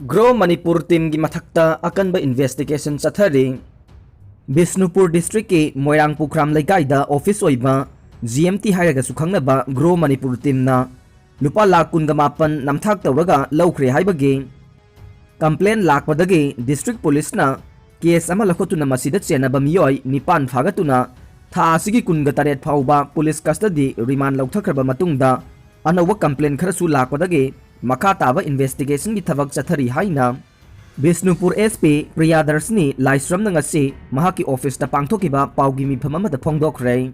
Grow Manipur team gi Mathakta Akanba investigation Chathari Bishnupur district ki Moirang Pukram Laikai office oiba GMT hairaga sukhangnaba Grow Manipur team na lupa lakh kun ga mapan namthak tawraga lawkhre haibagi complaint lakpadagi district police na case ama lakhotuna masida chenaba miyoi nipan phagatuna tha asigi kun ga taret phauba police custody remand lawthakraba matungda anawa complaint kharasu lakpadagi makha taba investigation gi thabak chathari haina Bishnupur SP Priyadarsni Laisram na ngasi mahaki office ta pangthokiba paugi mifam amada phongdokre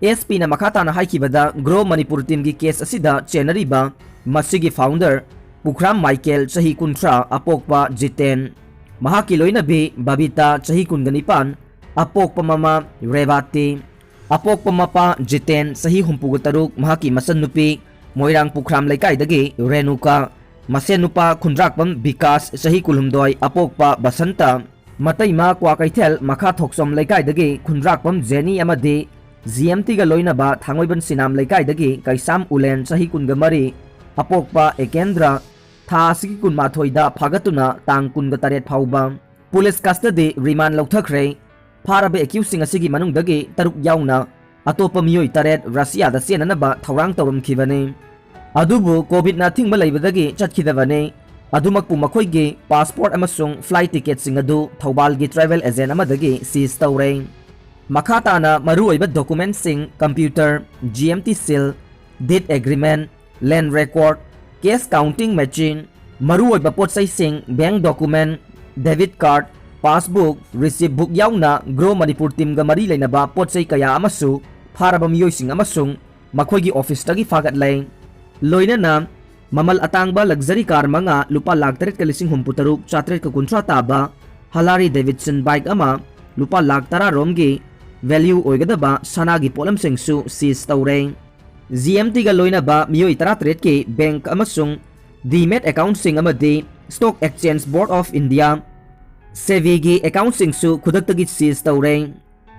SP na makha tana haikibada Grow Manipur team gi case asida chenariba masigi founder Pukram Michael chahi kuntra apokpa Jiten mahaki loinabi Babita chahi kunganipan apokpa mama Revati apokpa mapa Jiten chahi humpugutaruk mahaki masannupi Moirang Pukram Laikai dagi Renuka Masenupa Kundrakpam Bikas Sahi Kulumdoi Apokpa Basanta Mataima Kwakaithel Makha Thoksom Laikai dagi Kundrakpam Jenny Amadi GMT ga loinaba Thangoiban Sinam Laikai dagi Kaisam Ulen Sahi Kungamari Apokpa Ekendra Tha Sigi Kunmathoida Phagatuna Tang Kungataret Phauba Police custody remand lauthakre Pharabe accusing asigi manung dagi taruk yauna Atopa miyoi taret Russia da senanaba thawrang tawramkhibane Adubu COVID-19 malaybadagi chatkidabane adumakpu makoigi passport amasung flight ticket sing adu thaubalgi travel agent amadagi seize tawre makhata na maruoiba document sing computer GMT seal deed agreement land record case counting machine maruoiba potsai sing bank document debit card passbook receipt book yauna Grow Manipur team ga mari lainaba potsai kaya amasu pharaba miyoi sing amasung makoigi office tagi fagat lai Loina na mamal atangba luxury car mga lupa lakh 3,63 400 taba Halari Davidson bike ama lupa lakh 10 romgi value oigadaba sanagi polam singsu seize tawre GMT ga loina ba miyoi 13 ke bank amasung demat account sing amadi Stock Exchange Board of India sevigi account singsu khudaktagi seize tawre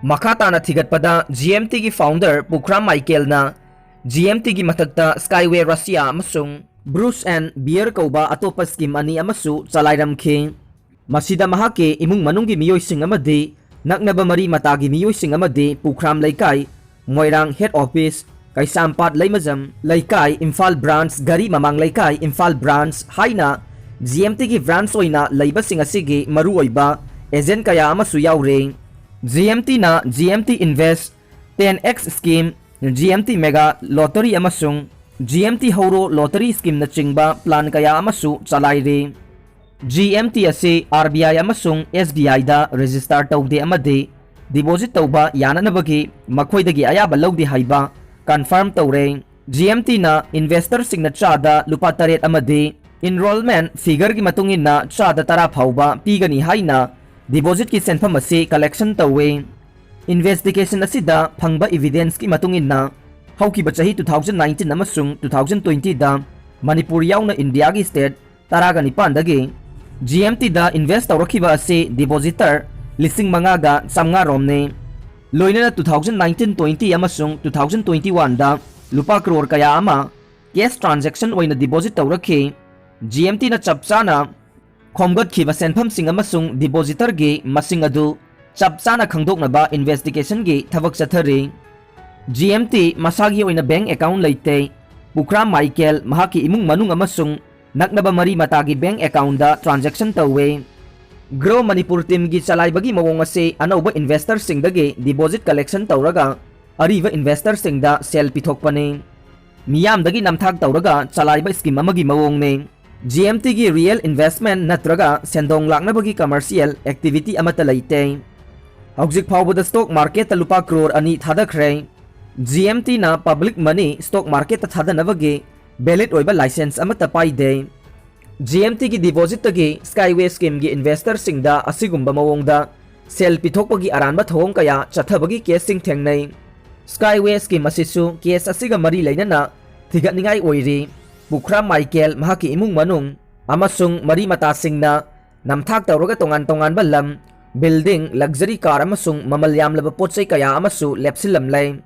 makata na thigatpada GMT gi founder Pukram Michael na GMT gi Mathakta Skyway Russia amasung Bruce and Beer kauba atopa scheme ani amasu chalairamkhi masida mahaki imung manunggi miyoi sing amadi naknaba mari matagi miyoi sing amadi Pukram Laikai Moirang head office Kaisampat Laimajam Laikai Imphal branch Gari Mamang Laikai Imphal branch haina GMT gi branch oina laiba sing asigi maruoiba agent kaya amasu yaure GMT na GMT Invest 10x scheme GMT Mega Lottery amasung GMT Horo Lottery scheme na chingba plan kaya amasu chalaire GMT ase RBI amasung SBI da register tawde amade deposit tawba yananabagi makhoidagi ayaba lawdi haiba confirm tawre GMT na investor signature da lupa taret amade enrollment figure gi matungin na chada tara phauba pigani haina deposit ki senpham ase collection tawe investigation asida phangba evidence ki matungin na hauki bachahi 2019 amasung 2020 da Manipur yauna India gi state taraga nipan dagi GMT da invest tawrakhiba ase depositor lising mangaga samnga romne loina 2019-20 amasung 2021 da lupa crore kaya ama cash transaction oina deposit tawrakhi GMT na chapchana khomgat khiba senpham sing amasung depositor gi masing adu chapchana khangdoknaba investigation gi thabak chathari GMT masagi oina bank account leite Pukram Michael mahaki imung manung amasung naknaba mari matagi bank account da transaction tawe Grow Manipur team gi chalaibagi mawong ase anauba investor sing dagi deposit collection tawraga ariba investor sing da sell pithokpane miyam dagi namthak tawraga chalaiba scheme amagi mawong ne GMT gi real investment natraga sendong laknabagi commercial activity amata leite Hauzik phawbada stock market ta lupa crore ani thadakre GMT na public money stock market ta thadanabagi valid oiba license amata paide GMT gi deposit tagi Skyway scheme gi investor singda asigumba mawongda sell pithokpagi aranba thawong kaya chathabagi case sing thengnai Skyway scheme asisu case asiga mari leinana thigatningai oiri Pukram Michael mahaki imung manung amasung mari mata singna namthak tawraga tongan balam building luxury car amasung mamal yamlaba potsai kaya amasu lepsilamlay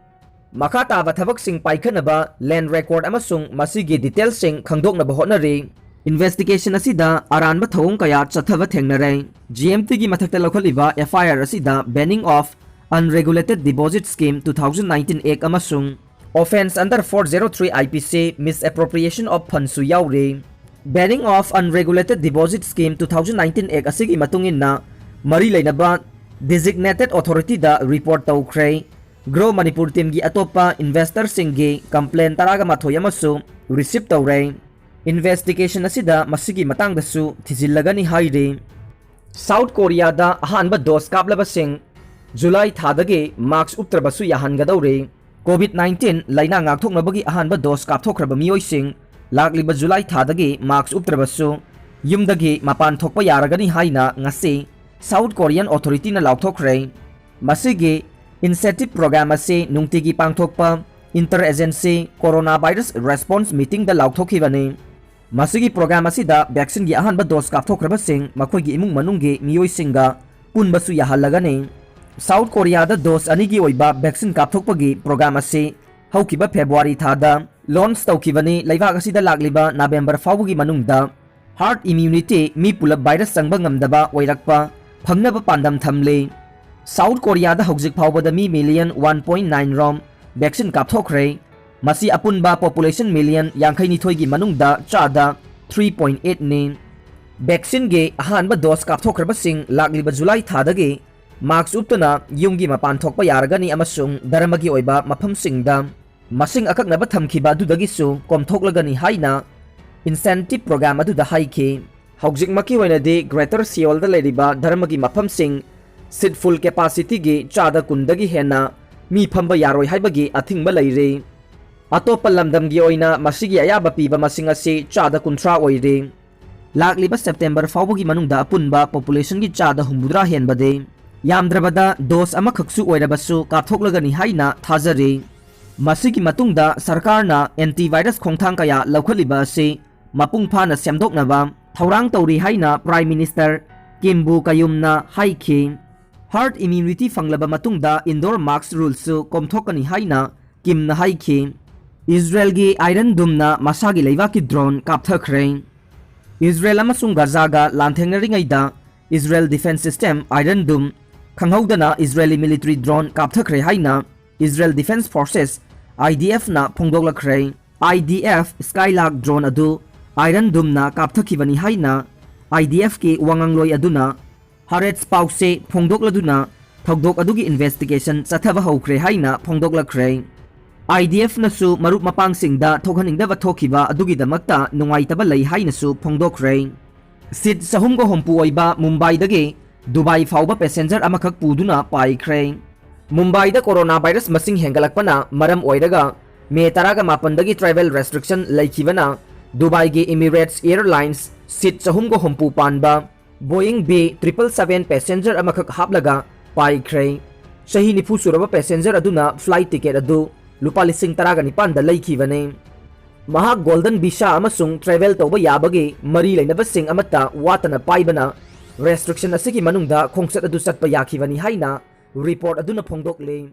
makata ba thabak sing paikhanaba land record amasung masigi details sing khangdoknaba honari Investigation asida aranba thawong kaya chathaba thengnare. GMT gi mathakta laukhaliba FIR asida banning of unregulated deposit scheme 2019 Act amasung offense under 403 IPC misappropriation of funds su yaure. Banning of unregulated deposit scheme 2019 Act asigi matungin na mari lainaba designated authority da report tawkre. Grow Manipur team gi atopa investor singgi complaint taraga mathoy amasu receive tawre. Investigation asida masigi matang dasu thizillagani haire. South Korea da ahanba dose kaplaba sing July thadage marks uptrabasu yahangadawre. COVID-19 laina ngakthoknabagi ahanba dose kapthokraba miyoi sing lakliba July thadage marks uptrabasu yumdagi mapan thokpa yaragani haina ngasi South Korean authority na laukthokre. Masigi incentive program ase nungtigi pangthokpa interagency coronavirus response meeting da laukthokibani. Masigi program asida vaccine gi ahanba dose kapthokraba sing makhoi gi imung manunggi miyoi singa punbasu yahalagani. South Korea da dose anigi oiba vaccine kapthokpagi program ase haukiba February thada launch tawkibani laibak asida lakliba November fawgi manungda herd immunity mi pulap virus sangba ngamdaba oirakpa phangnaba pandam thamle. South Korea da haujik phawbada mi million 1.9 rom vaccine kapthokre. Masi apunba population million yangkhai nithoi gi manungda chada 3.8 ni. Vaccine ge ahanba dose kapthokraba sing lakliba July thadage marks uptuna yumgi mapan thokpa yaragani amasung dharmagi oiba mafam singda masing akaknaba thamkhiba adudagi su komthoklagani haina incentive program aduda haike. Haujik maki oinadi Greater Seoul da leriba dharmagi mafam sing seat full capacity ge chada kundagi hena mi phamba yaroi haibagi athingba leire. Atopa lamdamgi oina masigi ayaba piba masing ase chada kuntra oire. Lakliba September fawbagi manungda apunba population gi chada humbudra henbade yamdrabada dose amakhaksu oirabasu kapthoklagani haina thajare. Masigi matungda sarkarna antivirus khongthang kaya laukhaliba ase mapung phana semdoknaba thaurang tawri haina Prime Minister Kimbu Kayumna haike. Herd immunity fanglaba matungda indoor mask rules su komthokani haina Kimna haike. Israel gi Iron Dome na masagi leibaki drone kapthakre. Israel amasung Gaza ga lanthengngaringaida Israel Defense System Iron Dome khanghaudana Israeli military drone kapthakre haina Israel Defense Forces IDF na phongdoklakre. IDF Skylark drone adu Iron Dome na kapthakibani haina IDF ki wangangloi aduna Haaretz pause phongdokladuna thogdok adugi investigation chathaba hokre haina phongdoklakre. IDF nasu marup mapangsingda thokhaningdaba thokiba adugi damakta nungaitaba lei hainasu phongdokre. Sit sahumgo hompu oiba Mumbai dage Dubai fawba passenger amakak puduna paikre. Mumbai da coronavirus masing hengalakpana maram oiraga May 18 dagi travel restriction laikibana Dubai ge Emirates Airlines sit sahumgo hompu panba Boeing B777 passenger amakak haplaga paikre. Sahi nifu suraba passenger aduna flight ticket adu lupa lising 19 da laikibane. Maha golden visa amasung travel tawba yabage mari lainabasing amata watana paibana restriction asigi manungda khongsat adu satpa yakibani haina report aduna phongdokle.